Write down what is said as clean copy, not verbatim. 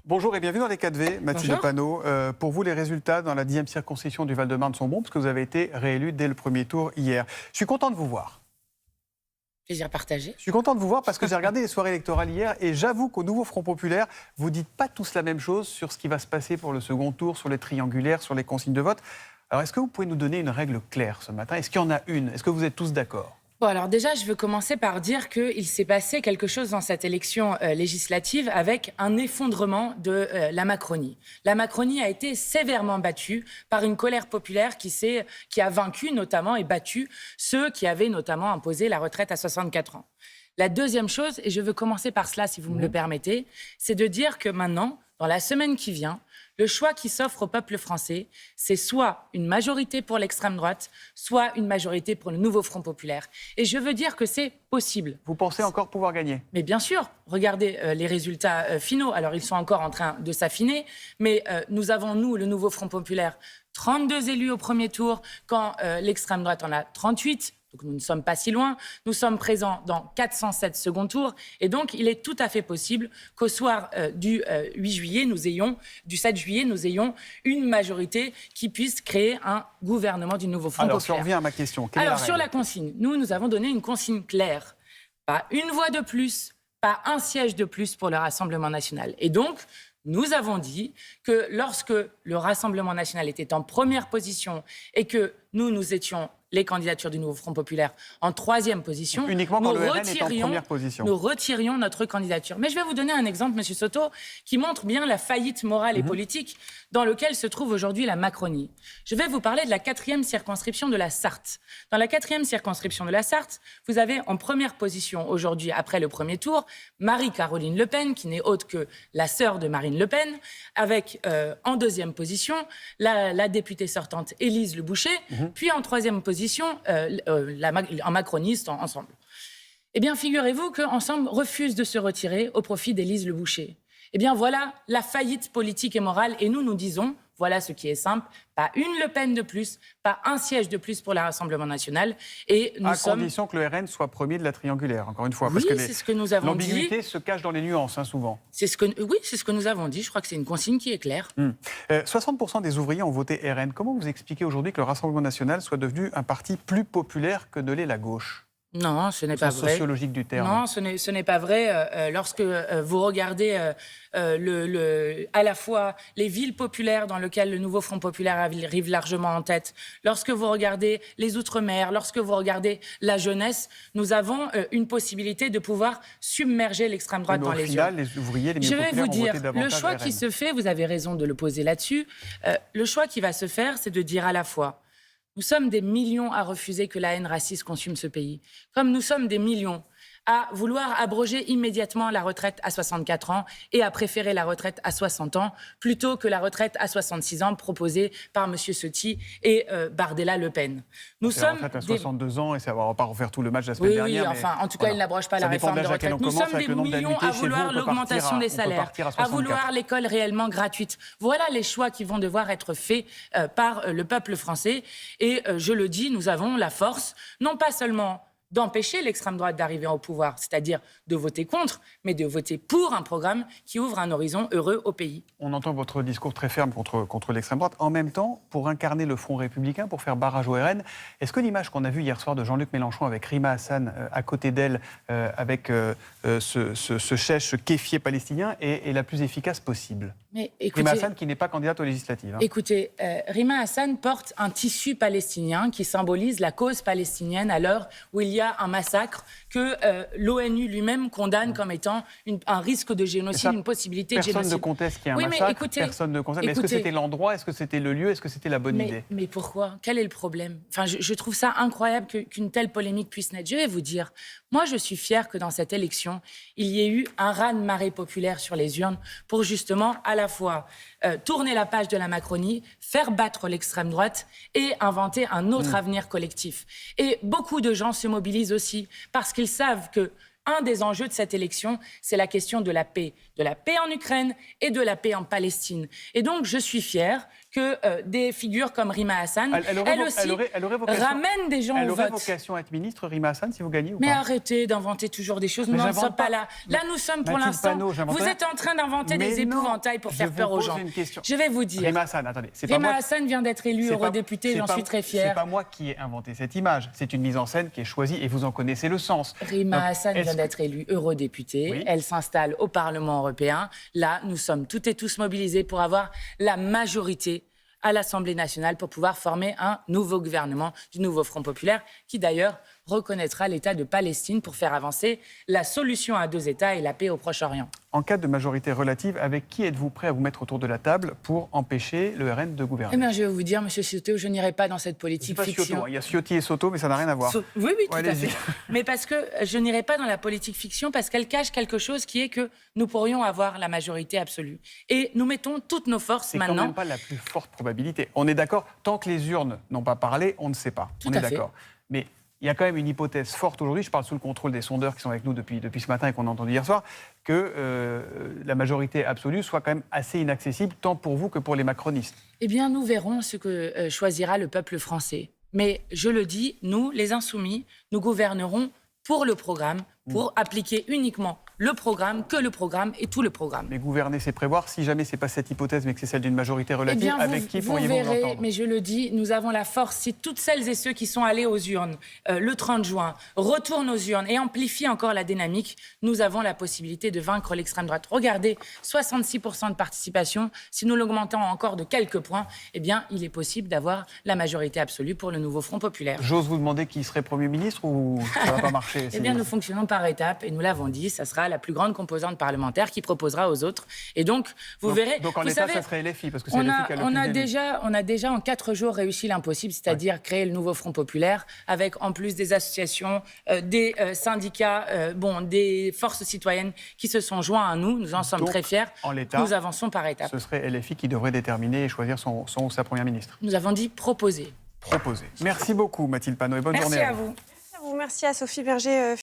Bonjour et bienvenue dans les 4V, Mathilde Bonjour. Panot. Pour vous, les résultats dans la 10e circonscription du Val-de-Marne sont bons parce que vous avez été réélu dès le premier tour hier. Je suis content de vous voir. Plaisir partagé. Je suis content de vous voir parce que j'ai regardé les soirées électorales hier et j'avoue qu'au nouveau Front Populaire, vous dites pas tous la même chose sur ce qui va se passer pour le second tour, sur les triangulaires, sur les consignes de vote. Alors est-ce que vous pouvez nous donner une règle claire ce matin? Est-ce qu'il y en a une? Est-ce que vous êtes tous d'accord? Bon, alors déjà, je veux commencer par dire qu'il s'est passé quelque chose dans cette élection législative avec un effondrement de la Macronie. La Macronie a été sévèrement battue par une colère populaire qui a vaincu notamment et battu ceux qui avaient notamment imposé la retraite à 64 ans. La deuxième chose, et je veux commencer par cela si vous me le permettez, c'est de dire que maintenant, dans la semaine qui vient, le choix qui s'offre au peuple français, c'est soit une majorité pour l'extrême droite, soit une majorité pour le nouveau Front Populaire. Et je veux dire que c'est possible. Vous pensez encore pouvoir gagner? Mais bien sûr, regardez les résultats finaux. Alors, ils sont encore en train de s'affiner, mais nous avons, nous, le nouveau Front Populaire, 32 élus au premier tour, quand l'extrême droite en a 38. Donc nous ne sommes pas si loin. Nous sommes présents dans 407 second tours. Et donc, il est tout à fait possible qu'au soir du 7 juillet, nous ayons une majorité qui puisse créer un gouvernement du nouveau Front Alors, si on Populaire. revient à ma question, quelle est la Alors, sur règle? la consigne, nous avons donné une consigne claire. Pas une voix de plus, pas un siège de plus pour le Rassemblement national. Et donc, nous avons dit que lorsque le Rassemblement national était en première position et que nous étions les candidatures du nouveau Front Populaire en troisième position, Donc, uniquement quand le RN est en première position. nous retirions notre candidature. Mais je vais vous donner un exemple, M. Soto, qui montre bien la faillite morale et politique dans laquelle se trouve aujourd'hui la Macronie. Je vais vous parler de la 4e circonscription de la Sarthe. Dans la 4e circonscription de la Sarthe, vous avez en première position aujourd'hui, après le premier tour, Marie-Caroline Le Pen, qui n'est autre que la sœur de Marine Le Pen, avec en deuxième position la députée sortante Élise Le Boucher, puis en troisième position en macroniste ensemble. Eh bien, figurez-vous qu'Ensemble refuse de se retirer au profit d'Élise Le Boucher. Eh bien, voilà la faillite politique et morale. Et nous disons, voilà ce qui est simple, pas une Le Pen de plus, pas un siège de plus pour le Rassemblement national. Et nous condition que le RN soit premier de la triangulaire, encore une fois. Oui, parce que c'est ce que nous avons dit. L'ambiguïté se cache dans les nuances, souvent. Oui, c'est ce que nous avons dit. Je crois que c'est une consigne qui est claire. 60% des ouvriers ont voté RN. Comment vous expliquez aujourd'hui que le Rassemblement national soit devenu un parti plus populaire que ne l'est la gauche? Non, ce n'est pas vrai. Sociologique du terme. Non, ce n'est pas vrai. Lorsque vous regardez à la fois les villes populaires dans lesquelles le nouveau Front Populaire arrive largement en tête, lorsque vous regardez les Outre-mer, lorsque vous regardez la jeunesse, nous avons une possibilité de pouvoir submerger l'extrême droite dans les urnes. Les ouvriers, les Je milieux vais populaires vous ont dire, voté davantage le choix RN. qui se fait, vous avez raison de le poser là-dessus, le choix qui va se faire, c'est de dire à la fois nous sommes des millions à refuser que la haine raciste consume ce pays, comme nous sommes des millions à vouloir abroger immédiatement la retraite à 64 ans et à préférer la retraite à 60 ans plutôt que la retraite à 66 ans proposée par M. Ciotti et Bardella Le Pen. Nous C'est la sommes retraite à 62 ans et ça va pas refaire tout le match la semaine dernière. Oui, enfin, en tout cas, il n'abroge pas la réforme de retraite. Nous sommes des millions à vouloir l'augmentation des salaires, à vouloir l'école réellement gratuite. Voilà les choix qui vont devoir être faits par le peuple français. Et je le dis, nous avons la force, non pas seulement d'empêcher l'extrême droite d'arriver au pouvoir, c'est-à-dire de voter contre, mais de voter pour un programme qui ouvre un horizon heureux au pays. On entend votre discours très ferme contre l'extrême droite. En même temps, pour incarner le Front républicain, pour faire barrage au RN, est-ce que l'image qu'on a vue hier soir de Jean-Luc Mélenchon avec Rima Hassan à côté d'elle, avec ce chèche, ce kéfier palestinien, est la plus efficace possible? Mais écoutez, Rima Hassan qui n'est pas candidate aux législatives. Écoutez, Rima Hassan porte un tissu palestinien qui symbolise la cause palestinienne à l'heure où il y a un massacre que l'ONU lui-même condamne comme étant un risque de génocide, une possibilité de génocide. Personne ne conteste qu'il y a un Oui, massacre, mais écoutez, personne ne conteste. Mais est-ce que c'était l'endroit, est-ce que c'était le lieu, est-ce que c'était la bonne idée? Mais pourquoi? Quel est le problème? Enfin, je trouve ça incroyable qu'une telle polémique puisse naître. Je vais vous dire, moi je suis fière que dans cette élection, il y ait eu un raz-de-marée populaire sur les urnes pour justement à la fois tourner la page de la Macronie, faire battre l'extrême droite et inventer un autre avenir collectif. Et beaucoup de gens se mobilisent aussi parce qu'ils savent que un des enjeux de cette élection, c'est la question de la paix en Ukraine et de la paix en Palestine. Et donc, je suis fière que des figures comme Rima Hassan, elle aussi, ramène des gens au vote. Elle aurait vocation à être ministre, Rima Hassan, si vous gagnez ou pas? Mais arrêtez d'inventer toujours des choses, nous n'en sommes pas là. Là, nous sommes pour l'instant... Vous êtes en train d'inventer des épouvantails pour faire peur aux gens. Je vais vous dire. Rima Hassan, attendez. Rima Hassan vient d'être élue eurodéputée, j'en suis très fière. C'est pas moi qui ai inventé cette image. C'est une mise en scène qui est choisie et vous en connaissez le sens. Rima Hassan vient d'être élue eurodéputée. Oui. Elle s'installe au Parlement européen. Là, nous sommes toutes et tous mobilisés pour avoir la majorité à l'Assemblée nationale pour pouvoir former un nouveau gouvernement du nouveau Front populaire qui d'ailleurs reconnaîtra l'État de Palestine pour faire avancer la solution à 2 États et la paix au Proche-Orient. En cas de majorité relative, avec qui êtes-vous prêt à vous mettre autour de la table pour empêcher le RN de gouverner? Eh bien, je vais vous dire, monsieur Ciotti, je n'irai pas dans cette politique fiction. Cioto, il y a Ciotti et Soto, mais ça n'a rien à voir. Oui, tout à fait. Mais parce que je n'irai pas dans la politique fiction, parce qu'elle cache quelque chose qui est que nous pourrions avoir la majorité absolue. Et nous mettons toutes nos forces maintenant. C'est quand même pas la plus forte probabilité. On est d'accord, tant que les urnes n'ont pas parlé, on ne sait pas. Tout à fait. D'accord. Mais il y a quand même une hypothèse forte aujourd'hui, je parle sous le contrôle des sondeurs qui sont avec nous depuis ce matin et qu'on a entendu hier soir, que la majorité absolue soit quand même assez inaccessible, tant pour vous que pour les macronistes. Eh bien, nous verrons ce que choisira le peuple français. Mais je le dis, nous, les Insoumis, nous gouvernerons pour le programme, pour appliquer uniquement le programme, que le programme et tout le programme. Mais gouverner, c'est prévoir. Si jamais ce n'est pas cette hypothèse, mais que c'est celle d'une majorité relative, avec qui pourriez-vous vous entendre? Mais je le dis, nous avons la force. Si toutes celles et ceux qui sont allés aux urnes le 30 juin retournent aux urnes et amplifient encore la dynamique, nous avons la possibilité de vaincre l'extrême droite. Regardez, 66% de participation. Si nous l'augmentons encore de quelques points, eh bien, il est possible d'avoir la majorité absolue pour le nouveau Front populaire. J'ose vous demander qui serait Premier ministre ou ça ne va pas marcher? Eh bien, nous fonctionnons par étapes et nous l'avons dit, ça sera la plus grande composante parlementaire qui proposera aux autres. Et donc, vous verrez... Donc en l'état, ça serait LFI, parce que c'est on LFI a, qui a le on plus a d'élus. déjà, on a déjà en 4 jours réussi l'impossible, c'est-à-dire créer le nouveau Front populaire, avec en plus des associations, des syndicats, des forces citoyennes qui se sont joints à nous. Nous en sommes très fiers. En l'état, nous avançons par étapes. Ce serait LFI qui devrait déterminer et choisir son ou sa première ministre. Nous avons dit proposer. Proposer. Merci beaucoup, Mathilde Panot, et bonne journée à vous. Merci à Sophie Berger.